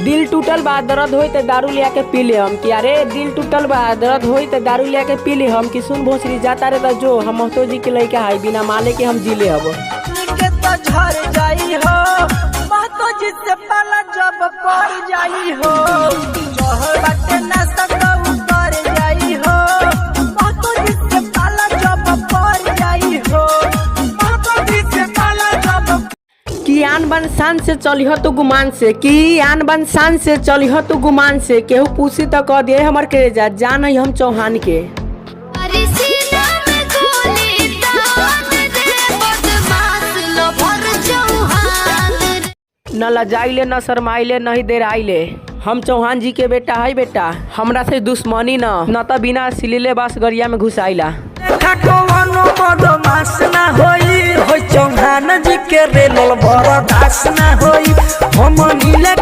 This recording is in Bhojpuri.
दिल टूटल बा दर्द होई त दारू लिया के पी ले हम कि अरे दिल टूटल बा दर्द होई त दारू लिया के पी ले हम कि सुन भोसरी जाता रे त जो हम महतो जी के लइका है बिना माले के हम जी ले हब के तो झर जाई हो महतो जी से पाला जब पड़ जाई हो जोहर बाटे ना सकऊ कर जाई हो महतो जी से पाला जब पड़ जाई हो महतो जी से पाला जब कि आन बन शान से चलिह तू गुमान से कि आन बन शान से चलिह तू गुमान से केहू पूछी तो कह दिए हमर के जा जान हम चौहान के न लजाइले न शरमाइले नहीं देर आइले हम चौहान जी के बेटा है बेटा हमरा से दुश्मनी न त बिना सिलीले बास गरिया में घुसाइला चौहान जी के रेल बड़ा दास ना होई हम नीले